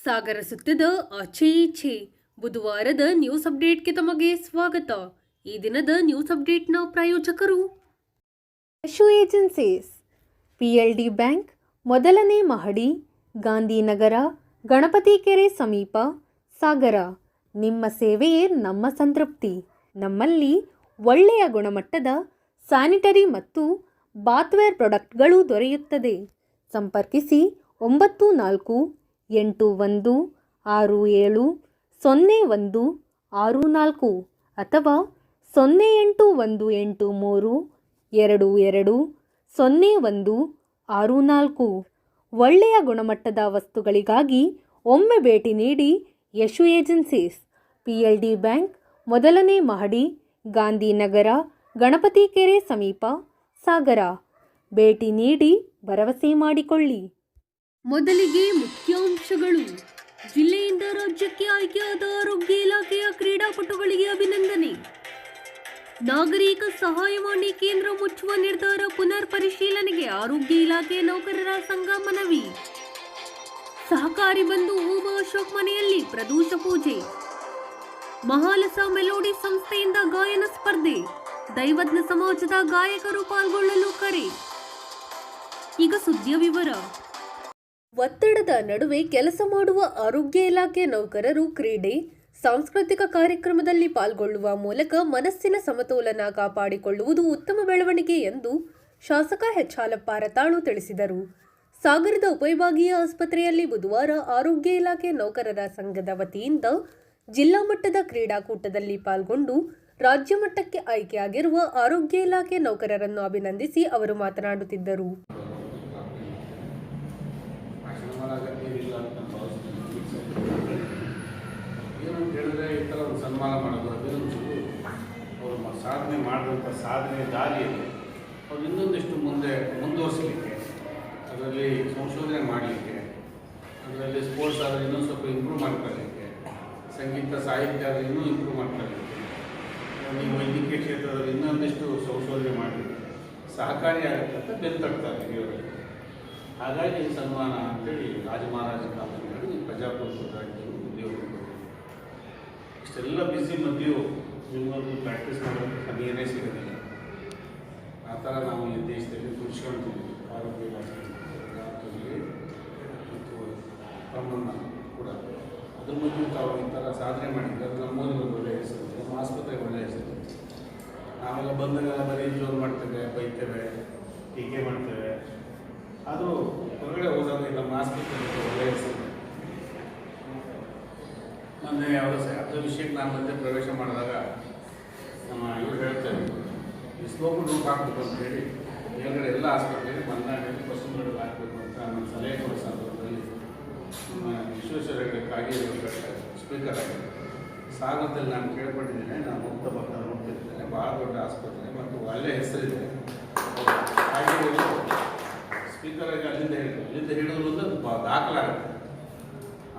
ಸಾಗರ ಸುತ್ತದ ಆಚೆ ಈಚೆ ಬುಧವಾರದ ನ್ಯೂಸ್ ಅಪ್ಡೇಟ್ಗೆ ತಮಗೆ ಸ್ವಾಗತ. ಈ ದಿನದ ನ್ಯೂಸ್ ಅಪ್ಡೇಟ್ನ ಪ್ರಾಯೋಜಕರು ಯಶು ಏಜೆನ್ಸೀಸ್, PLD ಬ್ಯಾಂಕ್, ಮೊದಲನೇ ಮಹಡಿ, ಗಾಂಧಿನಗರ, ಗಣಪತಿ ಕೆರೆ ಸಮೀಪ, ಸಾಗರ. ನಿಮ್ಮ ಸೇವೆಯೇ ನಮ್ಮ ಸಂತೃಪ್ತಿ. ನಮ್ಮಲ್ಲಿ ಒಳ್ಳೆಯ ಗುಣಮಟ್ಟದ ಸ್ಯಾನಿಟರಿ ಮತ್ತು ಬಾತ್ವೇರ್ ಪ್ರಾಡಕ್ಟ್ಗಳು ದೊರೆಯುತ್ತದೆ. ಸಂಪರ್ಕಿಸಿ 9461670164 ಅಥವಾ 08183220164. ಒಳ್ಳೆಯ ಗುಣಮಟ್ಟದ ವಸ್ತುಗಳಿಗಾಗಿ ಒಮ್ಮೆ ಭೇಟಿ ನೀಡಿ. ಯಶು ಏಜೆನ್ಸೀಸ್, PLD ಬ್ಯಾಂಕ್, ಮೊದಲನೇ ಮಹಡಿ, ಗಾಂಧಿನಗರ, ಗಣಪತಿ ಕೆರೆ ಸಮೀಪ, ಸಾಗರ. ಭೇಟಿ ನೀಡಿ ಭರವಸೆ ಮಾಡಿಕೊಳ್ಳಿ. ಮೊದಲಿಗೆ ಮುಖ್ಯಾಂಶಗಳು. ಜಿಲ್ಲೆಯಿಂದ ರಾಜ್ಯಕ್ಕೆ ಆಯ್ಕೆಯಾದ ಆರೋಗ್ಯ ಇಲಾಖೆಯ ಕ್ರೀಡಾಪಟುಗಳಿಗೆ ಅಭಿನಂದನೆ. ನಾಗರಿಕ ಸಹಾಯವಾಣಿ ಕೇಂದ್ರ ಮುಚ್ಚುವ ನಿರ್ಧಾರ ಪುನರ್ ಪರಿಶೀಲನೆಗೆ ಆರೋಗ್ಯ ಇಲಾಖೆ ನೌಕರರ ಸಂಘ ಮನವಿ. ಸಹಕಾರಿ ಬಂಧು ಓಬ ಅಶೋಕ್ ಮನೆಯಲ್ಲಿ ಪ್ರದೋಷ ಪೂಜೆ. ಮಹಾಲಸ ಮೆಲೋಡಿ ಸಂಸ್ಥೆಯಿಂದ ಗಾಯನ ಸ್ಪರ್ಧೆ. ದೈವಜ್ಞ ಸಮಾಜದ ಗಾಯಕರು ಪಾಲ್ಗೊಳ್ಳಲು ಕರೆ. ಈಗ ಸುದ್ದಿಯ ವಿವರ. ಒತ್ತಡದ ನಡುವೆ ಕೆಲಸ ಮಾಡುವ ಆರೋಗ್ಯ ಇಲಾಖೆ ನೌಕರರು ಕ್ರೀಡೆ, ಸಾಂಸ್ಕೃತಿಕ ಕಾರ್ಯಕ್ರಮದಲ್ಲಿ ಪಾಲ್ಗೊಳ್ಳುವ ಮೂಲಕ ಮನಸ್ಸಿನ ಸಮತೋಲನ ಕಾಪಾಡಿಕೊಳ್ಳುವುದು ಉತ್ತಮ ಬೆಳವಣಿಗೆ ಎಂದು ಶಾಸಕ ಎಚ್ ಹಾಲಪ್ಪ ರತಾಳು ತಿಳಿಸಿದರು. ಸಾಗರದ ಉಪವಿಭಾಗೀಯ ಆಸ್ಪತ್ರೆಯಲ್ಲಿ ಬುಧವಾರ ಆರೋಗ್ಯ ಇಲಾಖೆ ನೌಕರರ ಸಂಘದ ವತಿಯಿಂದ ಜಿಲ್ಲಾ ಮಟ್ಟದ ಕ್ರೀಡಾಕೂಟದಲ್ಲಿ ಪಾಲ್ಗೊಂಡು ರಾಜ್ಯ ಮಟ್ಟಕ್ಕೆ ಆಯ್ಕೆಯಾಗಿರುವ ಆರೋಗ್ಯ ಇಲಾಖೆ ನೌಕರರನ್ನು ಅಭಿನಂದಿಸಿ ಅವರು ಮಾತನಾಡುತ್ತಿದ್ದರು. ಏನಂತ ಹೇಳಿದ್ರೆ ಈ ಥರ ಒಂದು ಸನ್ಮಾನ ಮಾಡೋದು ಅದೇನು ಅವರು ಸಾಧನೆ ಮಾಡಿದಂಥ ಸಾಧನೆ ದಾರಿಯಲ್ಲಿ ಅವ್ರು ಇನ್ನೊಂದಿಷ್ಟು ಮುಂದುವರಿಸಲಿಕ್ಕೆ, ಅದರಲ್ಲಿ ಸಂಶೋಧನೆ ಮಾಡಲಿಕ್ಕೆ, ಅದರಲ್ಲಿ ಸ್ಪೋರ್ಟ್ಸ್ ಆದರೆ ಇನ್ನೊಂದು ಸ್ವಲ್ಪ ಇಂಪ್ರೂವ್ ಮಾಡ್ಕೊಳ್ಳಲಿಕ್ಕೆ, ಸಂಗೀತ ಸಾಹಿತ್ಯ ಆದರೆ ಇನ್ನೂ ಇಂಪ್ರೂವ್ ಮಾಡ್ಕೊಳ್ಳಲಿಕ್ಕೆ, ಈ ವೈದ್ಯಕೀಯ ಕ್ಷೇತ್ರದಲ್ಲಿ ಇನ್ನೊಂದಿಷ್ಟು ಸಂಶೋಧನೆ ಮಾಡಲಿಕ್ಕೆ ಸಹಕಾರಿಯಾಗುತ್ತೆ ಅಂತ ಬೆಂತಡ್ತಾರೆ ಇವರಿಗೆ. ಹಾಗಾಗಿ ಈ ಸನ್ಮಾನ ಅಂತೇಳಿ ರಾಜಮಹಾರಾಜ ಕಾಲದಲ್ಲಿ ಪ್ರಜಾಪ್ರಭುತ್ವ ರಾಜ್ಯಗಳು ಉದ್ಯೋಗಗಳು ಇಷ್ಟೆಲ್ಲ ಬಿಸಿ ಮಧ್ಯೆಯೂ ನಿಮ್ಮೊಂದು ಪ್ರಾಕ್ಟೀಸ್ ಮಾಡೋಕ್ಕೆ ಸಮಯನೇ ಸಿಗೋದಿಲ್ಲ. ಆ ಥರ ನಾವು ಈ ದೇಶದಲ್ಲಿ ತುಳ್ಸ್ಕೊಳ್ತೀವಿ. ಆರೋಗ್ಯ ಇಲಾಖೆ ಮತ್ತು ತಮ್ಮನ್ನು ಕೂಡ ಅದ್ರ ಮಧ್ಯೆ ತಾವು ಈ ಥರ ಸಾಧನೆ ಮಾಡಿದ್ರೆ ಅದು ನಮ್ಮೂರಿಗೆ ಒಂದು ಒಳ್ಳೆಯ ಹೆಸರು, ನಮ್ಮ ಆಸ್ಪತ್ರೆಗೆ ಒಳ್ಳೆಯ ಹೆಸರು. ನಾವೆಲ್ಲ ಬಂದಾಗ ಬರೀ ಜೋರು ಮಾಡ್ತೇವೆ, ಬೈತೇವೆ, ಟೀಕೆ ಮಾಡ್ತೇವೆ. ಅದು ಹೊರಗಡೆ ಹೋದಾಗ ನಮ್ಮ ಆಸ್ಪತ್ರೆಗೆ ಒಳ್ಳೆಯ ಹೆಸರು. ಮೊನ್ನೆ ಯಾವುದೋ ಅದ್ರ ವಿಷಯಕ್ಕೆ ನಾನು ಮಧ್ಯೆ ಪ್ರವೇಶ ಮಾಡಿದಾಗ ನಮ್ಮ ಇವರು ಹೇಳ್ತಾರೆ, ಈ ಸ್ಲೋಪು ನೋವು ಹಾಕಬೇಕು ಅಂತೇಳಿ ಮೇಲ್ಗಡೆ ಎಲ್ಲ ಆಸ್ಪತ್ರೆಗೆ ಮಲೆನಾಡಿನಲ್ಲಿ ಪಶ್ಚಿಮಗಳಲ್ಲಿ ಹಾಕಬೇಕು ಅಂತ ನನ್ನ ಸಲಹೆ ಕೊಡೋ ಸಂದರ್ಭದಲ್ಲಿ ನಮ್ಮ ವಿಶ್ವೇಶ್ವರ ಹೆಗಡೆ ಕಾಗೇರಿ ಸ್ಪೀಕರ್ ಆಗಿದೆ. ಸಾಗರದಲ್ಲಿ ನಾನು ಕೇಳ್ಕೊಂಡಿದ್ದೇನೆ, ನಾನು ಮುಕ್ತ ಭಕ್ತ ನೋಡ್ತಿದ್ದೇನೆ, ಭಾಳ ದೊಡ್ಡ ಆಸ್ಪತ್ರೆ ಮತ್ತು ಒಳ್ಳೆಯ ಹೆಸರಿದೆ. ಕಾಗೇರಿ ಸ್ಪೀಕರ್ ಆಗಿ ಅಲ್ಲಿಂದ ಹೇಳೋದು ಅದು ದಾಖಲಾಗುತ್ತೆ.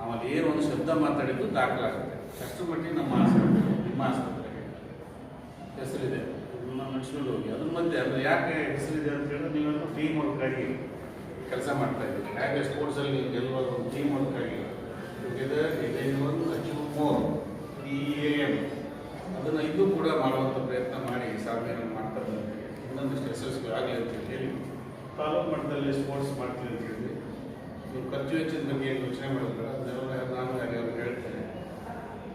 ಆಮೇಲೆ ಏನು ಒಂದು ಶಬ್ದ ಮಾತಾಡಿದ್ದು ದಾಖಲಾಗುತ್ತೆ. ಅಷ್ಟು ಮಟ್ಟಿಗೆ ನಮ್ಮ ಆಸ್ಪತ್ರೆ, ನಿಮ್ಮ ಆಸ್ಪತ್ರೆಗೆ ಹೆಸರಿದೆ. ಅದನ್ನು ನಡೆಸ್ಕೊಂಡು ಹೋಗಿ ಅದ್ರ ಮಧ್ಯೆ ಅದು ಯಾಕೆ ಹೆಸರಿದೆ ಅಂತ ಹೇಳಿದ್ರೆ ನೀವೆಲ್ಲ ಟೀಮ್ ವರ್ಕಾಗಿ ಕೆಲಸ ಮಾಡ್ತಾಯಿದ್ದೀವಿ. ಹೇಗೆ ಸ್ಪೋರ್ಟ್ಸಲ್ಲಿ ಗೆಲ್ಲುವಾಗ ಒಂದು ಟೀಮ್ ವರ್ಕಾಗಿ ಟುಗೆದರ್ ಇದನ್ನು ಅಚೀವ್ ಮೋರ್ TAM ಅದನ್ನು ಇದು ಕೂಡ ಮಾಡುವಂಥ ಪ್ರಯತ್ನ ಮಾಡಿ ಸಾಧನೆಯನ್ನು ಮಾಡ್ತಾ ಬಂದಿದ್ದೀವಿ. ಇನ್ನೊಂದಿಷ್ಟು ಯಶಸ್ವಿ ಆಗಲಿ ಅಂತ ಹೇಳಿ ತಾಲೂಕು ಮಟ್ಟದಲ್ಲಿ ಸ್ಪೋರ್ಟ್ಸ್ ಮಾಡ್ತೀವಿ ಅಂತ ಹೇಳಿ ನೀವು ಖರ್ಚು ವೆಚ್ಚದ ಬಗ್ಗೆ ಏನು ಯೋಚನೆ ಮಾಡಿದ್ರೆ ಅದನ್ನೆಲ್ಲ ನಾನು ಯಾರ್ಯಾರು ಹೇಳ್ತೇನೆ,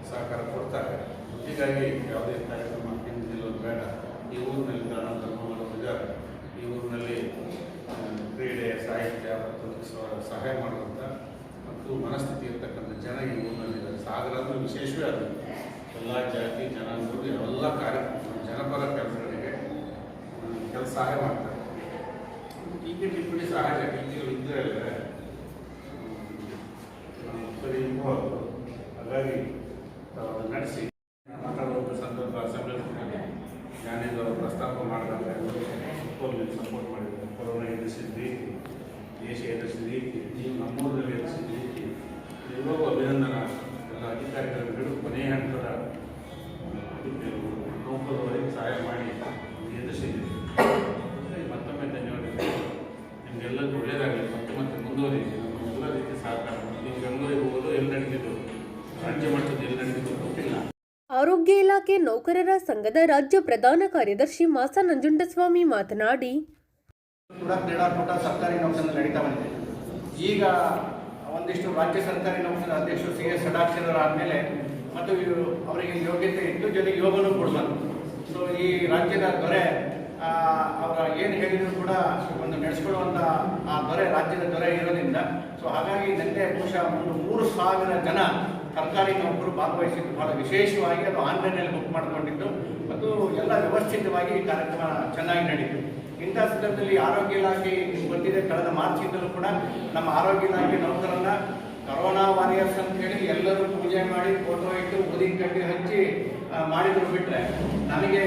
ಸಹಕಾರ ಕೊಡ್ತಾರೆ. ಹೀಗಾಗಿ ಯಾವುದೇ ಕಾರ್ಯಕ್ರಮ ನಿಲ್ಲೋದು ಬೇಡ. ಈ ಊರಿನಲ್ಲಿ ದಾನ ಧರ್ಮಗಳು ಇದ್ದಾರೆ. ಈ ಊರಿನಲ್ಲಿ ಕ್ರೀಡೆ, ಸಾಹಿತ್ಯ ಮತ್ತು ಸಹಾಯ ಮಾಡುವಂಥ ಮತ್ತು ಮನಸ್ಥಿತಿ ಇರ್ತಕ್ಕಂಥ ಜನ ಈ ಊರಿನಲ್ಲಿದ್ದಾರೆ. ಸಾಗರ ಅಂದರೆ ವಿಶೇಷವೇ ಅದು. ಎಲ್ಲ ಜಾತಿ ಜನಾಂಗಗಳು ಎಲ್ಲ ಕಾರ್ಯಕ್ರಮ ಜನಪರ ಕೆಲಸಗಳಿಗೆ ಸಹಾಯ ಮಾಡ್ತಾರೆ. ಟೀಕೆ ಟಿಪ್ಪಣಿ ಸಹಜ, ಟೀಕೆಗಳು ಇದ್ದರೆ ಸರಿ ಇರ್ಬೋದು. ಹಾಗಾಗಿ ಅದನ್ನು ನಡೆಸಿ ಮಾತಾಡುವಂಥ ಸಂದರ್ಭ ಅಸೆಂಬ್ಲಿ ಜ್ಞಾನೇಂದ್ರ ಪ್ರಸ್ತಾಪ ಮಾಡಿದಾಗ ಸಪೋರ್ಟ್ ಮಾಡಿದ್ದಾರೆ. ಕೊರೋನಾ ಎದುರಿಸಿದ ರೀತಿ, ದೇಶ ಎದುರಿಸಿದ ರೀತಿ, ನೀವು ನಮ್ಮೂರಲ್ಲಿ ಎದುರಿಸಿದ ರೀತಿ ಎಲ್ಲರಿಗೂ ಅಭಿನಂದನಾ. ಎಲ್ಲ ಅಧಿಕಾರಿಗಳು ಕೊನೆಯ ಹಂತದ ನೌಕರವರೆಗೆ ಸಹಾಯ ಮಾಡಿ ಎದುರಿಸಿದ್ದೀವಿ. ಮತ್ತೊಮ್ಮೆ ಧನ್ಯವಾದಗಳು. ನಿಮಗೆಲ್ಲರಿಗೂ ಒಳ್ಳೆಯದಾಗಲಿ. ಮತ್ತೆ ಮುಂದುವರಿಸಿ. ಎಲ್ಲ ರೀತಿ ಸಹಕಾರ ನೀವು ಬೆಂಗಳೂರಿಗೆ ಹೋಗೋದು ಎಲ್ಲ ಆರೋಗ್ಯ ಇಲಾಖೆ ನೌಕರರ ಸಂಘದ ರಾಜ್ಯ ಪ್ರಧಾನ ಕಾರ್ಯದರ್ಶಿ ಮಾಸ ನಂಜುಂಡಸ್ವಾಮಿ ಮಾತನಾಡಿ, ಕೂಡ ಕ್ರೀಡಾಕೂಟ ಸರ್ಕಾರಿ ನೌಕರರಲ್ಲಿ ನಡೀತಾ ಬಂದಿದೆ. ಈಗ ಒಂದಿಷ್ಟು ರಾಜ್ಯ ಸರ್ಕಾರಿ ನೌಕರರ ಅಧ್ಯಕ್ಷರು ಸಿ ಎಸ್ ಷಡಾಕ್ಷರರಾದಮೇಲೆ ಮತ್ತು ಅವರಿಗೆ ಯೋಗ್ಯತೆ ಇತ್ತು, ಜೊತೆಗೆ ಯೋಗನೂ ಕೊಡಬಾರ್ದು. ಸೊ ಈ ರಾಜ್ಯದ ದೊರೆ ಅವರ ಏನು ಹೇಳಿದ್ರು ಕೂಡ ಒಂದು ನಡೆಸ್ಕೊಳ್ಳುವಂಥ ಆ ದೊರೆ ರಾಜ್ಯದ ದೊರೆ ಇರೋದ್ರಿಂದ ಸೊ ಹಾಗಾಗಿ ನಿನ್ನೆ ಬಹುಶಃ ಒಂದು 3,000 ಜನ ಸರ್ಕಾರಿ ನೌಕರರು ಭಾಗವಹಿಸಿದ್ದು ಬಹಳ ವಿಶೇಷವಾಗಿ ಅದು ಆನ್ಲೈನಲ್ಲಿ ಬುಕ್ ಮಾಡಿಕೊಂಡಿದ್ದು ಮತ್ತು ಎಲ್ಲ ವ್ಯವಸ್ಥಿತವಾಗಿ ಈ ಕಾರ್ಯಕ್ರಮ ಚೆನ್ನಾಗಿ ನಡೀತು. ಇಂಥ ಸಂದರ್ಭದಲ್ಲಿ ಆರೋಗ್ಯ ಇಲಾಖೆ ಗೊತ್ತಿದೆ, ಕಳೆದ ಮಾರ್ಚಿಂದಲೂ ಕೂಡ ನಮ್ಮ ಆರೋಗ್ಯ ಇಲಾಖೆ ನೌಕರನ್ನ ಕರೋನಾ ವಾರಿಯರ್ಸ್ ಅಂತ ಹೇಳಿ ಎಲ್ಲರೂ ಪೂಜೆ ಮಾಡಿ ಫೋಟೋ ಇಟ್ಟು ಊದಿನ ಕಡ್ಡಿ ಹಚ್ಚಿ ಮಾಡಿದ್ರು ಬಿಟ್ಟರೆ ನಮಗೆ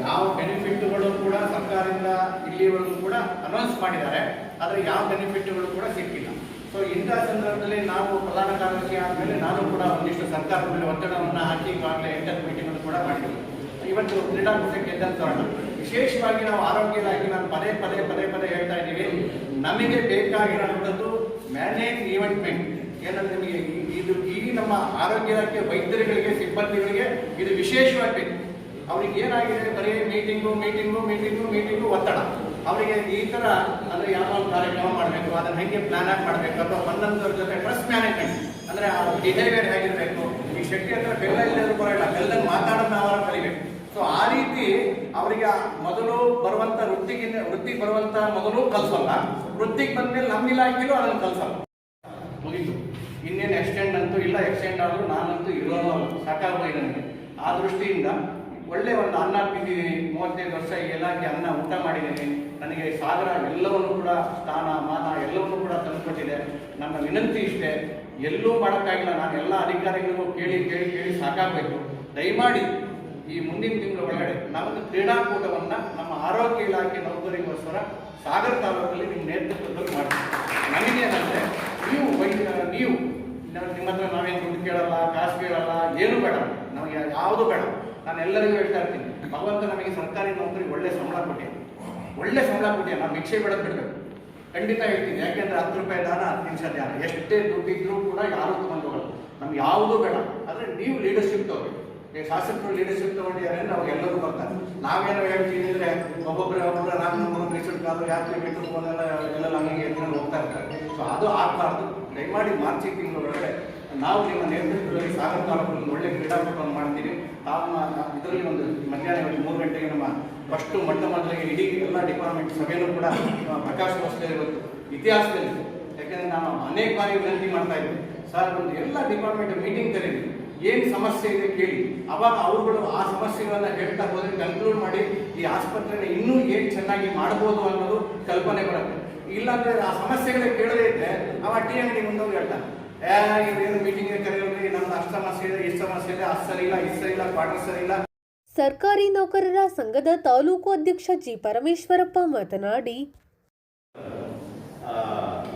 ಯಾವ ಬೆನಿಫಿಟ್ಗಳು ಕೂಡ ಸರ್ಕಾರದಿಂದ ಇಲ್ಲಿವರೆಗೂ ಕೂಡ ಅನೌನ್ಸ್ ಮಾಡಿದ್ದಾರೆ, ಆದರೆ ಯಾವ ಬೆನಿಫಿಟ್ಗಳು ಕೂಡ ಸಿಕ್ಕಿಲ್ಲ. ಸೊ ಇಂಥ ಸಂದರ್ಭದಲ್ಲಿ ನಾವು ಪ್ರಧಾನ ಕಾರ್ಯದರ್ಶಿ ಆದಮೇಲೆ ನಾನು ಕೂಡ ಒಂದಿಷ್ಟು ಸರ್ಕಾರದ ಮೇಲೆ ಒತ್ತಡವನ್ನು ಹಾಕಿ ಈಗಾಗಲೇ 8ನೇ ಮೀಟಿಂಗ್ ಕೂಡ ಮಾಡಿದ್ದೀವಿ. ಇವತ್ತು ಕ್ರೀಡಾಕೂಟಕ್ಕೆ ಎದ್ದಂತ ವಿಶೇಷವಾಗಿ ನಾವು ಆರೋಗ್ಯ ಇಲಾಖೆ ನಾನು ಪದೇ ಹೇಳ್ತಾ ಇದ್ದೀವಿ, ನಮಗೆ ಬೇಕಾಗಿರೋಂಥದ್ದು ಮ್ಯಾನೇಜ್ ಈವೆಂಟ್ಮೆಂಟ್. ಏನಂದ್ರೆ ನಿಮಗೆ ಇದು ಈ ನಮ್ಮ ಆರೋಗ್ಯ ಇಲಾಖೆ ವೈದ್ಯರುಗಳಿಗೆ ಸಿಬ್ಬಂದಿಗಳಿಗೆ ಇದು ವಿಶೇಷವಾಗಿ ಬೇಕು. ಅವ್ರಿಗೆ ಏನಾಗಿದೆ, ಬರೀ ಮೀಟಿಂಗು ಒತ್ತಡ. ಅವರಿಗೆ ಈ ಥರ ಅಂದರೆ ಯಾವ ಕಾರ್ಯಕ್ರಮ ಮಾಡಬೇಕು, ಅದನ್ನು ಹೆಂಗೆ ಪ್ಲಾನ್ ಆಗಿ ಮಾಡಬೇಕು, ಅಥವಾ ಒಂದೊಂದರ ಜೊತೆ ಟ್ರಸ್ಟ್ ಮ್ಯಾನೇಜ್ಮೆಂಟ್ ಅಂದರೆ ಆ ಬಿಹೇವಿಯರ್ ಹೇಗಿರಬೇಕು. ಈ ಶಕ್ತಿ ಹತ್ರ ಬೆಲ್ಲ ಇಲ್ಲರೂ ಬರೋಲ್ಲ, ಬೆಲ್ಲನ್ನು ಮಾತಾಡೋದನ್ನ ಅವರ ಕಲಿಬೇಕು. ಸೊ ಆ ರೀತಿ ಅವರಿಗೆ ಮೊದಲು ಬರುವಂಥ ವೃತ್ತಿಗೆ ಬರುವಂಥ ಮೊದಲು ಕಲಿಸೋಲ್ಲ, ವೃತ್ತಿಗೆ ಬಂದಮೇಲೆ ನಮ್ಮ ಇಲಾಖೆಯಲ್ಲೂ ಅದನ್ನು ಕಲಿಸಲ್ಲ. ಮುಗಿತು, ಇನ್ನೇನು ಎಕ್ಸ್ಟೆಂಡ್ ಅಂತೂ ಇಲ್ಲ. ಎಕ್ಸ್ಟೆಂಡ್ ಆದರೂ ನಾನಂತೂ ಇರೋದು ಸಾಕಾಗೋದು ನನಗೆ. ಆ ದೃಷ್ಟಿಯಿಂದ ಒಳ್ಳೆ ಒಂದು ಅನ್ನ ತಿಂದಿದ್ದೀನಿ, 35 ವರ್ಷ ಈ ಇಲಾಖೆ ಅನ್ನ ಊಟ ಮಾಡಿದ್ದೀನಿ. ನನಗೆ ಸಾಗರ ಎಲ್ಲವನ್ನೂ ಕೂಡ ಸ್ಥಾನ ಮಾನ ಎಲ್ಲವನ್ನೂ ಕೂಡ ತಂದುಕೊಟ್ಟಿದೆ. ನನ್ನ ವಿನಂತಿ ಇಷ್ಟೇ, ಎಲ್ಲೂ ಮಾಡೋಕ್ಕಾಗಿಲ್ಲ. ನಾನು ಎಲ್ಲ ಅಧಿಕಾರಿಗಳಿಗೂ ಕೇಳಿ ಸಾಕಾಗಬೇಕು. ದಯಮಾಡಿ ಈ ಮುಂದಿನ ತಿಂಗಳ ಒಳಗಡೆ ನಾವೊಂದು ಕ್ರೀಡಾಕೂಟವನ್ನು ನಮ್ಮ ಆರೋಗ್ಯ ಇಲಾಖೆ ನೌಕರಿಗೋಸ್ಕರ ಸಾಗರ ತಾಲೂಕಲ್ಲಿ ನಿಮ್ಮ ನೇತೃತ್ವದಲ್ಲಿ ಮಾಡ್ತೀವಿ. ನಮಗೇನಂದರೆ ನೀವು ನಿಮ್ಮ ಹತ್ರ ನಾವೇನು ದುಡ್ಡು ಕೇಳಲ್ಲ, ಕಾಸು ಕೇಳಲ್ಲ, ಏನು ಬೇಡ, ನಮಗೆ ಯಾವುದು ಬೇಡ. ನಾನು ಎಲ್ಲರಿಗೂ ಹೇಳ್ತಾ ಇರ್ತೀನಿ, ಭಗವಂತ ನಮಗೆ ಸರ್ಕಾರಿ ನೌಕರಿಗೆ ಒಳ್ಳೆ ಸಂಬಳ ಕೊಟ್ಟಿಯ ನಾವು ಭಿಕ್ಷೆ ಬಿಡೋದು ಬಿಡಬೇಕು. ಖಂಡಿತ ಹೇಳ್ತೀನಿ, ಯಾಕೆಂದರೆ 10 ರೂಪಾಯಿ ದಾನ 10 ನಿಮಿಷ ಧ್ಯಾನ. ಎಷ್ಟೇ ದುಡ್ಡಿದ್ರೂ ಕೂಡ ಯಾರು ತಗೊಂಡು ಹೋಗಲ್ಲ, ನಮ್ಗೆ ಯಾವುದೂ ಬೇಡ. ಆದರೆ ನೀವು ಲೀಡರ್ಶಿಪ್ ತಗೋಬೇಕು. ಶಾಸಕರು ಲೀಡರ್ಶಿಪ್ ತಗೊಂಡಿದ್ದಾರೆ ಅಂದರೆ ಅವಾಗ ಎಲ್ಲರೂ ಬರ್ತಾರೆ. ನಾವೇನೋ ಹೇಳ್ತೀವಿ ಅಂದರೆ ಒಬ್ಬೊಬ್ಬರು 400 ಮೀಸಲು ಯಾತ್ರೆ ಬಿಟ್ಟು ಎಲ್ಲ ಹಂಗೆ ಎತ್ಕೊಂಡು ಹೋಗ್ತಾ ಇರ್ತಾರೆ. ಸೊ ಅದು ಆಗಬಾರ್ದು. ದಯಮಾಡಿ ಮಾರ್ಚ್ ತಿಂಗಳೊಳಗಡೆ ನಾವು ನಿಮ್ಮ ನೇತೃತ್ವದಲ್ಲಿ ಸಾಗರ ತಾಲೂಕಲ್ಲಿ ಒಳ್ಳೆ ಕ್ರೀಡಾಕೂಟವನ್ನು ಮಾಡ್ತೀವಿ. ಇದರಲ್ಲಿ ಒಂದು ಮಧ್ಯಾಹ್ನ 3 ಗಂಟೆಗೆ ನಮ್ಮ ಫಸ್ಟು ಮೊದಲಿಗೆ ಇಡೀ ಎಲ್ಲ ಡಿಪಾರ್ಟ್ಮೆಂಟ್ ಸಭೆಯೂ ಕೂಡ ಪ್ರಕಾಶಗೊಳಿಸದೇ ಇವತ್ತು ಇತಿಹಾಸದಲ್ಲಿ. ಯಾಕೆಂದರೆ ನಾನು ಅನೇಕ ಬಾರಿ ವಿನಂತಿ ಮಾಡ್ತಾ ಇದ್ದೆ, ಸರ್ ಒಂದು ಎಲ್ಲ ಡಿಪಾರ್ಟ್ಮೆಂಟ್ ಮೀಟಿಂಗ್ ಕರೀರಿ, ಏನು ಸಮಸ್ಯೆ ಇದೆ ಕೇಳಿ. ಅವಾಗ ಅವರುಗಳು ಆ ಸಮಸ್ಯೆಗಳನ್ನ ಹೇಳ್ತಾ ಹೋದ್ರೆ ಕನ್ಕ್ಲೂಡ್ ಮಾಡಿ ಈ ಆಸ್ಪತ್ರೆನ ಇನ್ನೂ ಏನು ಚೆನ್ನಾಗಿ ಮಾಡ್ಬೋದು ಅನ್ನೋದು ಕಲ್ಪನೆ ಬರುತ್ತೆ. ಇಲ್ಲಾಂದ್ರೆ ಆ ಸಮಸ್ಯೆಗಳೇ ಕೇಳದೇ ಇದ್ರೆ ಅವ ಟಿ ಅಂಗಡಿ ಮುಂದೋಗಿ ಹೇಳ್ತಾನೆ, ಇವೇನು ಮೀಟಿಂಗ್ ಕರೆಯೋದ್ರಿ, ನಮ್ದು ಅಷ್ಟು ಸಮಸ್ಯೆ ಇದೆ, ಇಷ್ಟು ಸಮಸ್ಯೆ ಇದೆ, ಅಷ್ಟು ಸರಿ ಇಲ್ಲ, ಕ್ವಾರ್ಟರ್ ಸರಿ ಇಲ್ಲ. ಸರ್ಕಾರಿ ನೌಕರರ ಸಂಘದ ತಾಲೂಕು ಅಧ್ಯಕ್ಷ ಜಿ ಪರಮೇಶ್ವರಪ್ಪ ಮಾತನಾಡಿ,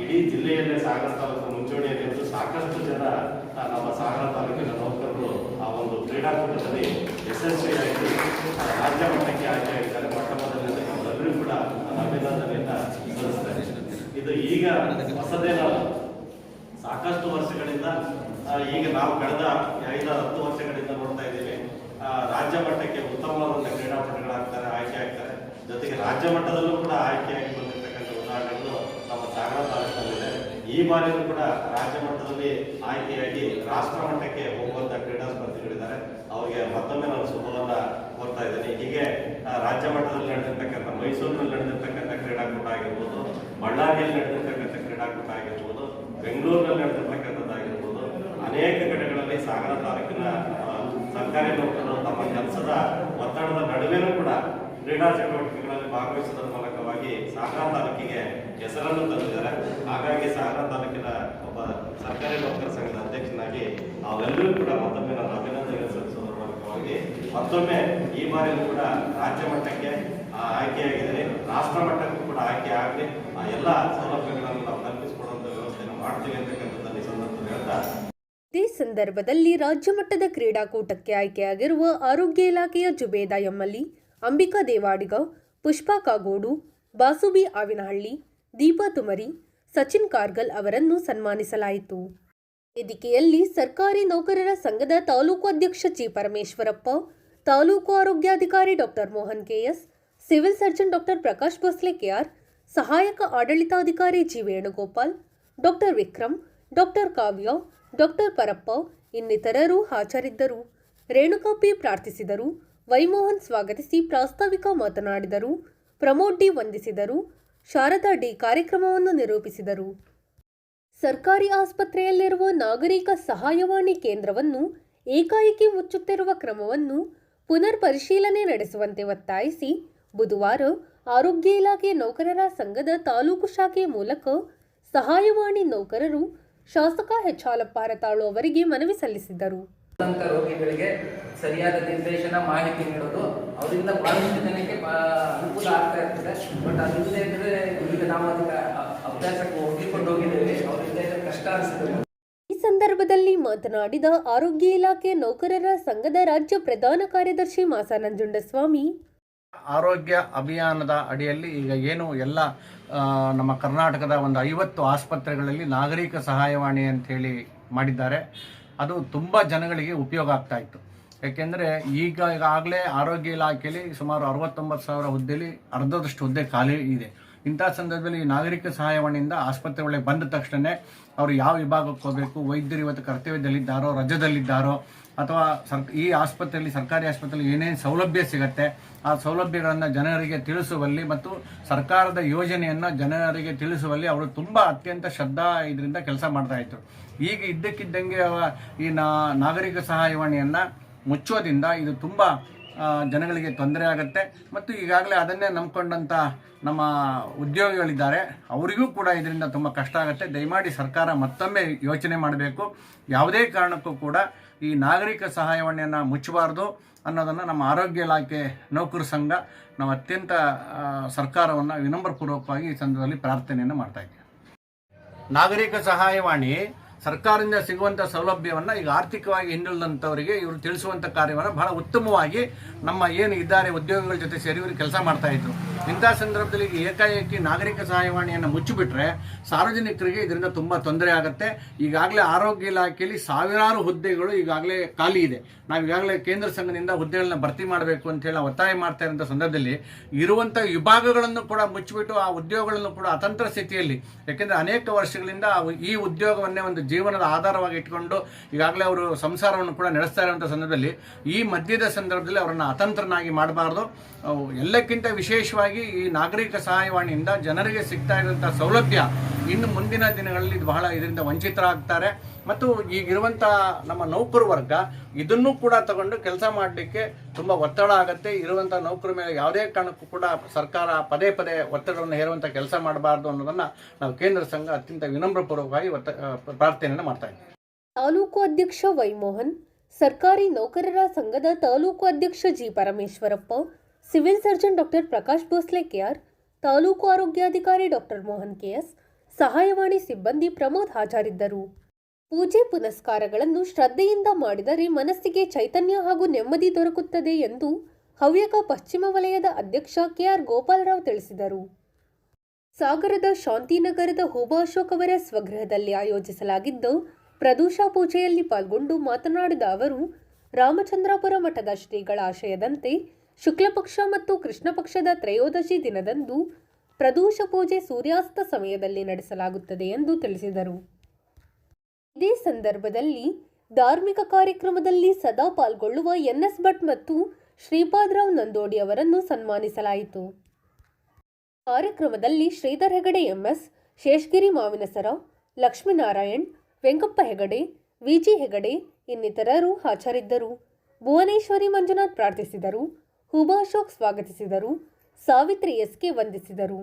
ಇಡೀ ಜಿಲ್ಲೆಯಲ್ಲೇ ಸಾಗರ ತಾಲೂಕು ಮುಂಚೂಣಿಯಲ್ಲಿ ಸಾಕಷ್ಟು ಜನ ನಮ್ಮ ಸಾಗರ ತಾಲೂಕಿನ ನೌಕರರು ಆ ಒಂದು ಕ್ರೀಡಾಕೂಟದಲ್ಲಿ ಯಶಸ್ವಿಯಾಗಿ ರಾಜ್ಯ ಮಟ್ಟಕ್ಕೆ ಆಯ್ಕೆ ಆಗಿದ್ದಾರೆ. ಮೊಟ್ಟ ಮೊದಲನೇ ಅವರೆಲ್ಲರೂ ಕೂಡ ಅಭಿನಂದನೆಯನ್ನು ಸಲ್ಲಿಸ್ತಾರೆ. ಇದು ಈಗ ಹೊಸದೇನಲ್ಲ, ಸಾಕಷ್ಟು ವರ್ಷಗಳಿಂದ ಈಗ ನಾವು ಕಳೆದ 5-10 ವರ್ಷಗಳಿಂದ ನೋಡ್ತಾ ಇದ್ದೀವಿ. ರಾಜ್ಯ ಮಟ್ಟಕ್ಕೆ ಉತ್ತಮವಾದಂಥ ಕ್ರೀಡಾಪಟುಗಳಾಗ್ತಾರೆ, ಆಯ್ಕೆ ಆಗ್ತಾರೆ. ಜೊತೆಗೆ ರಾಜ್ಯ ಮಟ್ಟದಲ್ಲೂ ಕೂಡ ಆಯ್ಕೆಯಾಗಿ ಬಂದಿರತಕ್ಕಂಥ ಉದಾಹರಣೆಗಳು ನಮ್ಮ ಸಾಗರ ತಾಲೂಕಿನಲ್ಲಿದೆ. ಈ ಬಾರಿಯೂ ಕೂಡ ರಾಜ್ಯ ಮಟ್ಟದಲ್ಲಿ ಆಯ್ಕೆಯಾಗಿ ರಾಷ್ಟ್ರ ಮಟ್ಟಕ್ಕೆ ಹೋಗುವಂಥ ಕ್ರೀಡಾ ಸ್ಪರ್ಧಿಗಳಿದ್ದಾರೆ. ಅವರಿಗೆ ಮತ್ತೊಮ್ಮೆ ನಾನು ಶುಭವನ್ನು ಕೋರ್ತಾ ಇದ್ದೀನಿ. ಹೀಗೆ ರಾಜ್ಯ ಮಟ್ಟದಲ್ಲಿ ನಡೆದಿರ್ತಕ್ಕಂಥ ಮೈಸೂರಿನಲ್ಲಿ ನಡೆದಿರ್ತಕ್ಕಂಥ ಕ್ರೀಡಾಕೂಟ ಆಗಿರ್ಬೋದು, ಬಳ್ಳಾರಿಯಲ್ಲಿ ನಡೆದಿರ್ತಕ್ಕಂಥ ಕ್ರೀಡಾಕೂಟ ಆಗಿರ್ಬೋದು, ಬೆಂಗಳೂರಿನಲ್ಲಿ ನಡೆದಿರ್ತಕ್ಕಂಥದ್ದಾಗಿರ್ಬೋದು, ಅನೇಕ ಕಡೆಗಳಲ್ಲಿ ಸಾಗರ ತಾಲೂಕಿನ ಸರ್ಕಾರಿ ನೌಕರರು ತಮ್ಮ ಕೆಲಸದ ಒತ್ತಡದ ನಡುವೆನೂ ಕೂಡ ಕ್ರೀಡಾ ಚಟುವಟಿಕೆಗಳಲ್ಲಿ ಭಾಗವಹಿಸುವುದರ ಮೂಲಕವಾಗಿ ಸಾಗರ ತಾಲೂಕಿಗೆ ಹೆಸರನ್ನು ತಂದಿದ್ದಾರೆ. ಹಾಗಾಗಿ ಸಾಗರ ತಾಲೂಕಿನ ಒಬ್ಬ ಸರ್ಕಾರಿ ನೌಕರ ಸಂಘದ ಅಧ್ಯಕ್ಷನಾಗಿ ನಾವೆಲ್ಲರೂ ಕೂಡ ಮತ್ತೊಮ್ಮೆ ನಾನು ಅಭಿನಂದನೆ ಸಲ್ಲಿಸುವುದರ ಮೂಲಕವಾಗಿ ಮತ್ತೊಮ್ಮೆ ಈ ಬಾರಿಯೂ ಕೂಡ ರಾಜ್ಯ ಮಟ್ಟಕ್ಕೆ ಆಯ್ಕೆಯಾಗಿದ್ದಾರೆ. ರಾಷ್ಟ್ರ ಮಟ್ಟಕ್ಕೂ ಕೂಡ ಆಯ್ಕೆ ಆಗಲಿ, ಆ ಎಲ್ಲ ಸೌಲಭ್ಯಗಳನ್ನು ನಾವು ಕಲ್ಪಿಸಿಕೊಡುವಂಥ ವ್ಯವಸ್ಥೆಯನ್ನು ಮಾಡ್ತೀವಿ ಅಂತಕ್ಕಂಥದ್ದನ್ನು ಈ ಸಂದರ್ಭದಲ್ಲಿ ಹೇಳ್ತಾ, ಇದೇ ಸಂದರ್ಭದಲ್ಲಿ ರಾಜ್ಯ ಮಟ್ಟದ ಕ್ರೀಡಾಕೂಟಕ್ಕೆ ಆಯ್ಕೆಯಾಗಿರುವ ಆರೋಗ್ಯ ಇಲಾಖೆಯ ಜುಬೇದಾ ಎಮ್ಮಲಿ, ಅಂಬಿಕಾ ದೇವಾಡಿಗ, ಪುಷ್ಪಾ ಕಾಗೋಡು, ಬಾಸುಬಿ ಆವಿನಹಳ್ಳಿ, ದೀಪಾ ತುಮರಿ, ಸಚಿನ್ ಕಾರ್ಗಲ್ ಅವರನ್ನು ಸನ್ಮಾನಿಸಲಾಯಿತು. ವೇದಿಕೆಯಲ್ಲಿ ಸರ್ಕಾರಿ ನೌಕರರ ಸಂಘದ ತಾಲೂಕು ಅಧ್ಯಕ್ಷ ಜಿ ಪರಮೇಶ್ವರಪ್ಪ, ತಾಲೂಕು ಆರೋಗ್ಯಾಧಿಕಾರಿ doctor Mohan KS, civil surgeon doctor Prakash Bhosle KR, ಸಹಾಯಕ ಆಡಳಿತಾಧಿಕಾರಿ G Venugopal, doctor Vikram, doctor Kavya, doctor Parappa ಇನ್ನಿತರರು ಹಾಜರಿದ್ದರು. ರೇಣುಕಾ ಪಿ ಪ್ರಾರ್ಥಿಸಿದರು. ವೈಮೋಹನ್ ಸ್ವಾಗತಿಸಿ ಪ್ರಾಸ್ತಾವಿಕ ಮಾತನಾಡಿದರು. ಪ್ರಮೋದ್ ಡಿ ವಂದಿಸಿದರು. ಶಾರದಾ ಡಿ ಕಾರ್ಯಕ್ರಮವನ್ನು ನಿರೂಪಿಸಿದರು. ಸರ್ಕಾರಿ ಆಸ್ಪತ್ರೆಯಲ್ಲಿರುವ ನಾಗರಿಕ ಸಹಾಯವಾಣಿ ಕೇಂದ್ರವನ್ನು ಏಕಾಏಕಿ ಮುಚ್ಚುತ್ತಿರುವ ಕ್ರಮವನ್ನು ಪುನರ್ ಪರಿಶೀಲನೆ ನಡೆಸುವಂತೆ ಒತ್ತಾಯಿಸಿ ಬುಧವಾರ ಆರೋಗ್ಯ ಇಲಾಖೆ ನೌಕರರ ಸಂಘದ ತಾಲೂಕು ಶಾಖೆಯ ಮೂಲಕ ಸಹಾಯವಾಣಿ ನೌಕರರು ಶಾಸಕ ಎಚ್ ಹಾಲಪ್ಪ ಹರತಾಳು ಅವರಿಗೆ ಮನವಿ ಸಲ್ಲಿಸಿದರು. ರೋಗಿಗಳಿಗೆ ಸರಿಯಾದ ನಿರ್ದೇಶನ ಮಾಹಿತಿ ನೀಡೋದು ಅವರಿಂದ ಬಹಳಷ್ಟು ಜನಕ್ಕೆ ಅನುಕೂಲ ಆಗ್ತಾ ಇರ್ತದೆ. ಬಟ್ ಅದಿಲ್ಲದೆ ಇದ್ರೆ ಈಗ ನಾವು ಅದಕ್ಕೆ ಅಭ್ಯಾಸಕ್ಕೆ ಒಪ್ಪಿಕೊಂಡು ಹೋಗಿದ್ದೇವೆ. ಅವರಿಂದ ಕಷ್ಟ ಅನಿಸ್ತದೆ. ಈ ಸಂದರ್ಭದಲ್ಲಿ ಮಾತನಾಡಿದ ಆರೋಗ್ಯ ಇಲಾಖೆ ನೌಕರರ ಸಂಘದ ರಾಜ್ಯ ಪ್ರಧಾನ ಕಾರ್ಯದರ್ಶಿ ಮಾಸ ನಂಜುಂಡಸ್ವಾಮಿ, ಆರೋಗ್ಯ ಅಭಿಯಾನದ ಅಡಿಯಲ್ಲಿ ಈಗ ಏನು ಎಲ್ಲ ನಮ್ಮ ಕರ್ನಾಟಕದ ಒಂದು 50 ಆಸ್ಪತ್ರೆಗಳಲ್ಲಿ ನಾಗರಿಕ ಸಹಾಯವಾಣಿ ಅಂಥೇಳಿ ಮಾಡಿದ್ದಾರೆ. ಅದು ತುಂಬ ಜನಗಳಿಗೆ ಉಪಯೋಗ ಆಗ್ತಾ ಇತ್ತು. ಯಾಕೆಂದರೆ ಈಗಾಗಲೇ ಆರೋಗ್ಯ ಇಲಾಖೆಯಲ್ಲಿ ಸುಮಾರು 69,000 ಹುದ್ದೆಯಲ್ಲಿ ಅರ್ಧದಷ್ಟು ಹುದ್ದೆ ಖಾಲಿ ಇದೆ. ಇಂಥ ಸಂದರ್ಭದಲ್ಲಿ ಈ ನಾಗರಿಕ ಸಹಾಯವಾಣಿಯಿಂದ ಆಸ್ಪತ್ರೆಗಳಿಗೆ ಬಂದ ತಕ್ಷಣ ಅವರು ಯಾವ ವಿಭಾಗಕ್ಕೆ ಹೋಗಬೇಕು, ವೈದ್ಯರು ಇವತ್ತು ಕರ್ತವ್ಯದಲ್ಲಿದ್ದಾರೋ ರಜದಲ್ಲಿದ್ದಾರೋ ಅಥವಾ ಈ ಆಸ್ಪತ್ರೆಯಲ್ಲಿ ಸರ್ಕಾರಿ ಆಸ್ಪತ್ರೆಯಲ್ಲಿ ಏನೇನು ಸೌಲಭ್ಯ ಸಿಗುತ್ತೆ ಆ ಸೌಲಭ್ಯಗಳನ್ನು ಜನರಿಗೆ ತಿಳಿಸುವಲ್ಲಿ ಮತ್ತು ಸರ್ಕಾರದ ಯೋಜನೆಯನ್ನು ಜನರಿಗೆ ತಿಳಿಸುವಲ್ಲಿ ಅವರು ತುಂಬ ಅತ್ಯಂತ ಶ್ರದ್ಧಾ ಇದರಿಂದ ಕೆಲಸ ಮಾಡ್ತಾ ಇದ್ರು. ಈಗ ಇದ್ದಕ್ಕಿದ್ದಂಗೆ ಈ ನಾಗರಿಕ ಸಹಾಯವಾಣಿಯನ್ನು ಮುಚ್ಚೋದ್ರಿಂದ ಇದು ತುಂಬ ಜನಗಳಿಗೆ ತೊಂದರೆ ಆಗುತ್ತೆ. ಮತ್ತು ಈಗಾಗಲೇ ಅದನ್ನೇ ನಂಬ್ಕೊಂಡಂಥ ನಮ್ಮ ಉದ್ಯೋಗಿಗಳಿದ್ದಾರೆ, ಅವರಿಗೂ ಕೂಡ ಇದರಿಂದ ತುಂಬ ಕಷ್ಟ ಆಗುತ್ತೆ. ದಯಮಾಡಿ ಸರ್ಕಾರ ಮತ್ತೊಮ್ಮೆ ಯೋಚನೆ ಮಾಡಬೇಕು. ಯಾವುದೇ ಕಾರಣಕ್ಕೂ ಕೂಡ ಈ ನಾಗರಿಕ ಸಹಾಯವಾಣಿಯನ್ನು ಮುಚ್ಚಬಾರ್ದು ಅನ್ನೋದನ್ನು ನಮ್ಮ ಆರೋಗ್ಯ ಇಲಾಖೆ ನೌಕರ ಸಂಘ ನಾವು ಅತ್ಯಂತ ಸರ್ಕಾರವನ್ನು ವಿನಮ್ರಪೂರ್ವಕವಾಗಿ ಈ ಸಂದರ್ಭದಲ್ಲಿ ಪ್ರಾರ್ಥನೆಯನ್ನು ಮಾಡ್ತಾ ಇದ್ದೀವಿ. ನಾಗರಿಕ ಸಹಾಯವಾಣಿ ಸರ್ಕಾರದಿಂದ ಸಿಗುವಂಥ ಸೌಲಭ್ಯವನ್ನು ಈಗ ಆರ್ಥಿಕವಾಗಿ ಹಿಂದುಳಿದಂಥವರಿಗೆ ಇವರು ತಿಳಿಸುವಂಥ ಕಾರ್ಯವನ್ನು ಬಹಳ ಉತ್ತಮವಾಗಿ ನಮ್ಮ ಏನು ಇದ್ದಾರೆ ಉದ್ಯೋಗಿಗಳ ಜೊತೆ ಸೇರಿ ಇವರು ಕೆಲಸ ಮಾಡ್ತಾ ಇದ್ರು. ಇಂಥ ಸಂದರ್ಭದಲ್ಲಿ ಏಕಾಏಕಿ ನಾಗರಿಕ ಸಹಾಯವಾಣಿಯನ್ನು ಮುಚ್ಚಿಬಿಟ್ರೆ ಸಾರ್ವಜನಿಕರಿಗೆ ಇದರಿಂದ ತುಂಬ ತೊಂದರೆ ಆಗುತ್ತೆ. ಈಗಾಗಲೇ ಆರೋಗ್ಯ ಇಲಾಖೆಯಲ್ಲಿ ಸಾವಿರಾರು ಹುದ್ದೆಗಳು ಈಗಾಗಲೇ ಖಾಲಿ ಇದೆ. ನಾವು ಈಗಾಗಲೇ ಕೇಂದ್ರ ಸಂಘದಿಂದ ಹುದ್ದೆಗಳನ್ನ ಭರ್ತಿ ಮಾಡಬೇಕು ಅಂತೇಳಿ ಒತ್ತಾಯ ಮಾಡ್ತಾ ಇರೋಂಥ ಸಂದರ್ಭದಲ್ಲಿ ಇರುವಂಥ ವಿಭಾಗಗಳನ್ನು ಕೂಡ ಮುಚ್ಚಿಬಿಟ್ಟು ಆ ಉದ್ಯೋಗಗಳನ್ನು ಕೂಡ ಅತಂತ್ರ ಸ್ಥಿತಿಯಲ್ಲಿ, ಯಾಕೆಂದರೆ ಅನೇಕ ವರ್ಷಗಳಿಂದ ಈ ಉದ್ಯೋಗವನ್ನೇ ಒಂದು ಜೀವನದ ಆಧಾರವಾಗಿ ಇಟ್ಕೊಂಡು ಈಗಾಗಲೇ ಅವರು ಸಂಸಾರವನ್ನು ಕೂಡ ನಡೆಸ್ತಾ ಇರುವಂಥ ಸಂದರ್ಭದಲ್ಲಿ ಈ ಮಧ್ಯದ ಸಂದರ್ಭದಲ್ಲಿ ಅವರನ್ನು ಅತಂತ್ರನಾಗಿ ಮಾಡಬಾರ್ದು. ಎಲ್ಲಕ್ಕಿಂತ ವಿಶೇಷವಾಗಿ ಈ ನಾಗರಿಕ ಸಹಾಯವಾಣಿಯಿಂದ ಜನರಿಗೆ ಸಿಗ್ತಾ ಇರುವಂಥ ಸೌಲಭ್ಯ ಇನ್ನು ಮುಂದಿನ ದಿನಗಳಲ್ಲಿ ಬಹಳ ಇದರಿಂದ ವಂಚಿತರಾಗ್ತಾರೆ. ಮತ್ತು ಈಗಿರುವಂಥ ನಮ್ಮ ನೌಕರ ವರ್ಗ ಇದನ್ನು ಕೂಡ ತಗೊಂಡು ಕೆಲಸ ಮಾಡಲಿಕ್ಕೆ ತುಂಬ ಒತ್ತಡ ಆಗುತ್ತೆ. ಇರುವಂಥ ನೌಕರ ಮೇಲೆ ಯಾವುದೇ ಕಾರಣಕ್ಕೂ ಕೂಡ ಸರ್ಕಾರ ಪದೇ ಪದೇ ಒತ್ತಡವನ್ನು ಹೇರುವಂಥ ಕೆಲಸ ಮಾಡಬಾರ್ದು ಅನ್ನೋದನ್ನು ನಾವು ಕೇಂದ್ರ ಸಂಘ ಅತ್ಯಂತ ವಿನಮ್ರಪೂರ್ವಕವಾಗಿ ಪ್ರಾರ್ಥನೆಯನ್ನು ಮಾಡ್ತಾ ಇದ್ದೀವಿ. ತಾಲೂಕು ಅಧ್ಯಕ್ಷ ವೈಮೋಹನ್, ಸರ್ಕಾರಿ ನೌಕರರ ಸಂಘದ ತಾಲೂಕು ಅಧ್ಯಕ್ಷ G Parameshwarappa, civil surgeon doctor Prakash Bhosle KR, taluk ಆರೋಗ್ಯಾಧಿಕಾರಿ ಡಾಕ್ಟರ್ ಮೋಹನ್ ಕೆಎಸ್, ಸಹಾಯವಾಣಿ ಸಿಬ್ಬಂದಿ ಪ್ರಮೋದ್ ಹಾಜರಿದ್ದರು. ಪೂಜೆ ಪುನಸ್ಕಾರಗಳನ್ನು ಶ್ರದ್ಧೆಯಿಂದ ಮಾಡಿದರೆ ಮನಸ್ಸಿಗೆ ಚೈತನ್ಯ ಹಾಗೂ ನೆಮ್ಮದಿ ದೊರಕುತ್ತದೆ ಎಂದು ಹವ್ಯಕ ಪಶ್ಚಿಮ ವಲಯದ ಅಧ್ಯಕ್ಷ ಕೆಆರ್ ಗೋಪಾಲರಾವ್ ತಿಳಿಸಿದರು. ಸಾಗರದ ಶಾಂತಿನಗರದ ಹುಬಾ ಅಶೋಕ್ ಅವರ ಸ್ವಗೃಹದಲ್ಲಿ ಆಯೋಜಿಸಲಾಗಿದ್ದ ಪ್ರದೋಷ ಪೂಜೆಯಲ್ಲಿ ಪಾಲ್ಗೊಂಡು ಮಾತನಾಡಿದ ಅವರು, ರಾಮಚಂದ್ರಾಪುರ ಮಠದ ಶ್ರೀಗಳ ಆಶಯದಂತೆ ಶುಕ್ಲಪಕ್ಷ ಮತ್ತು ಕೃಷ್ಣ ಪಕ್ಷದ ತ್ರಯೋದಶಿ ದಿನದಂದು ಪ್ರದೋಷ ಪೂಜೆ ಸೂರ್ಯಾಸ್ತ ಸಮಯದಲ್ಲಿ ನಡೆಸಲಾಗುತ್ತದೆ ಎಂದು ತಿಳಿಸಿದರು. ಇದೇ ಸಂದರ್ಭದಲ್ಲಿ ಧಾರ್ಮಿಕ ಕಾರ್ಯಕ್ರಮದಲ್ಲಿ ಸದಾ ಪಾಲ್ಗೊಳ್ಳುವ ಎನ್ಎಸ್ ಭಟ್ ಮತ್ತು ಶ್ರೀಪಾದರಾವ್ ನಂದೋಡಿ ಅವರನ್ನು ಸನ್ಮಾನಿಸಲಾಯಿತು. ಕಾರ್ಯಕ್ರಮದಲ್ಲಿ ಶ್ರೀಧರ್ ಹೆಗಡೆ ಎಂಎಸ್, ಶೇಷಗಿರಿ ಮಾವಿನಸರ, ಲಕ್ಷ್ಮೀನಾರಾಯಣ್, ವೆಂಕಪ್ಪ ಹೆಗಡೆ, ವಿಜಿ ಹೆಗಡೆ ಇನ್ನಿತರರು ಹಾಜರಿದ್ದರು. ಭುವನೇಶ್ವರಿ ಮಂಜುನಾಥ್ ಪ್ರಾರ್ಥಿಸಿದರು. ಹುಬಾ ಅಶೋಕ್ ಸ್ವಾಗತಿಸಿದರು. ಸಾವಿತ್ರಿ ಎಸ್ಕೆ ವಂದಿಸಿದರು.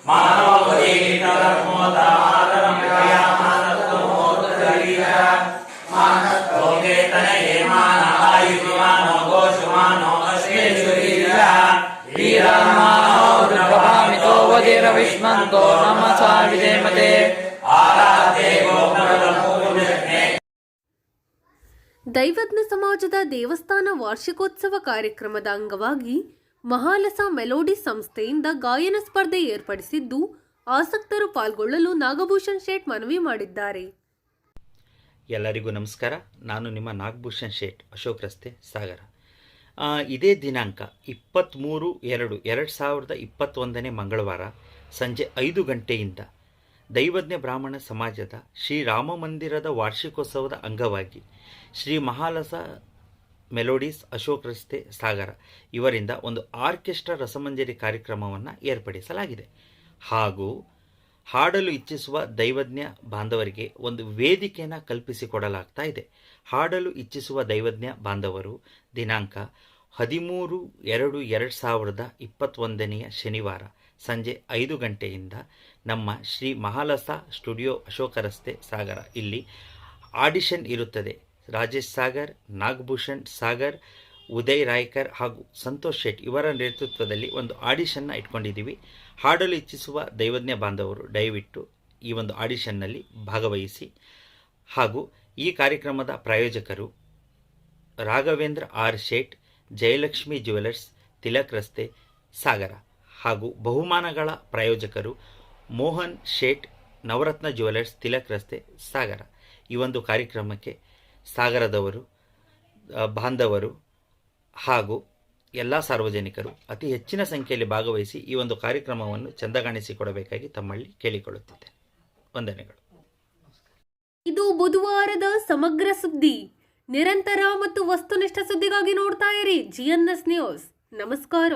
ಮಾನವ ओके तनये मान आयुष्मानो गोषुमानो अश्वेषु वीरमानो द्रभामितो वदिरविष्मन्तो नमसा विधेमते आराधे गोप्रभूर्णे. ದೈವಜ್ಞ ಸಮಾಜದ ದೇವಸ್ಥಾನ ವಾರ್ಷಿಕೋತ್ಸವ ಕಾರ್ಯಕ್ರಮದ ಅಂಗವಾಗಿ ಮಹಾಲಸ ಮೆಲೋಡಿ ಸಂಸ್ಥೆಯಿಂದ ಗಾಯನ ಸ್ಪರ್ಧೆ ಏರ್ಪಡಿಸಿದ್ದು ಆಸಕ್ತರು ಪಾಲ್ಗೊಳ್ಳಲು ನಾಗಭೂಷಣ್ ಶೇಟ್ ಮನವಿ ಮಾಡಿದ್ದಾರೆ. ಎಲ್ಲರಿಗೂ ನಮಸ್ಕಾರ. ನಾನು ನಿಮ್ಮ ನಾಗಭೂಷಣ್ ಶೇಟ್, ಅಶೋಕ್ ರಸ್ತೆ, ಸಾಗರ. ಇದೇ ದಿನಾಂಕ 23/2/2021 ಮಂಗಳವಾರ ಸಂಜೆ 5 ಗಂಟೆಯಿಂದ ದೈವಜ್ಞ ಬ್ರಾಹ್ಮಣ ಸಮಾಜದ ಶ್ರೀರಾಮ ಮಂದಿರದ ವಾರ್ಷಿಕೋತ್ಸವದ ಅಂಗವಾಗಿ ಶ್ರೀ ಮಹಾಲಸ ಮೆಲೋಡೀಸ್, ಅಶೋಕ್ ರಸ್ತೆ, ಸಾಗರ ಇವರಿಂದ ಒಂದು ಆರ್ಕೆಸ್ಟ್ರಾ ರಸಮಂಜರಿ ಕಾರ್ಯಕ್ರಮವನ್ನು ಏರ್ಪಡಿಸಲಾಗಿದೆ. ಹಾಗೂ ಹಾಡಲು ಇಚ್ಛಿಸುವ ದೈವಜ್ಞ ಬಾಂಧವರಿಗೆ ಒಂದು ವೇದಿಕೆಯನ್ನು ಕಲ್ಪಿಸಿಕೊಡಲಾಗ್ತಾ ಇದೆ. ಹಾಡಲು ಇಚ್ಛಿಸುವ ದೈವಜ್ಞ ಬಾಂಧವರು ದಿನಾಂಕ 13/2/2021 ಶನಿವಾರ ಸಂಜೆ 5 ಗಂಟೆಯಿಂದ ನಮ್ಮ ಶ್ರೀ ಮಹಾಲಸ ಸ್ಟುಡಿಯೋ, ಅಶೋಕ ರಸ್ತೆ, ಸಾಗರ ಇಲ್ಲಿ ಆಡಿಷನ್ ಇರುತ್ತದೆ. ರಾಜೇಶ್ ಸಾಗರ್, ನಾಗಭೂಷಣ್ ಸಾಗರ್, ಉದಯ್ ರಾಯ್ಕರ್ ಹಾಗೂ ಸಂತೋಷ್ ಶೆಟ್ ಇವರ ನೇತೃತ್ವದಲ್ಲಿ ಒಂದು ಆಡಿಷನ್ನ ಇಟ್ಕೊಂಡಿದ್ದೀವಿ. ಹಾಡಲು ಇಚ್ಛಿಸುವ ದೈವಜ್ಞ ಬಾಂಧವರು ದಯವಿಟ್ಟು ಈ ಒಂದು ಆಡಿಷನ್ನಲ್ಲಿ ಭಾಗವಹಿಸಿ. ಹಾಗೂ ಈ ಕಾರ್ಯಕ್ರಮದ ಪ್ರಾಯೋಜಕರು ರಾಘವೇಂದ್ರ ಆರ್ ಶೇಟ್, ಜಯಲಕ್ಷ್ಮಿ ಜ್ಯುವೆಲರ್ಸ್, ತಿಲಕ್ ರಸ್ತೆ, ಸಾಗರ. ಹಾಗೂ ಬಹುಮಾನಗಳ ಪ್ರಾಯೋಜಕರು ಮೋಹನ್ ಶೇಟ್, ನವರತ್ನ ಜ್ಯುವೆಲರ್ಸ್, ತಿಲಕ್ ರಸ್ತೆ, ಸಾಗರ. ಈ ಒಂದು ಕಾರ್ಯಕ್ರಮಕ್ಕೆ ಸಾಗರದವರು, ಬಾಂಧವರು ಹಾಗೂ ಎಲ್ಲ ಸಾರ್ವಜನಿಕರು ಅತಿ ಹೆಚ್ಚಿನ ಸಂಖ್ಯೆಯಲ್ಲಿ ಭಾಗವಹಿಸಿ ಈ ಒಂದು ಕಾರ್ಯಕ್ರಮವನ್ನು ಚಂದಗಾಣಿಸಿಕೊಡಬೇಕಾಗಿ ತಮ್ಮಲ್ಲಿ ಕೇಳಿಕೊಳ್ಳುತ್ತಿದ್ದೇನೆ. ವಂದನೆಗಳು. ಇದು ಬುಧವಾರದ ಸಮಗ್ರ ಸುದ್ದಿ. ನಿರಂತರ ಮತ್ತು ವಸ್ತುನಿಷ್ಠ ಸುದ್ದಿಗಾಗಿ ನೋಡ್ತಾ ಇರಿ GNS ನ್ಯೂಸ್. ನಮಸ್ಕಾರ.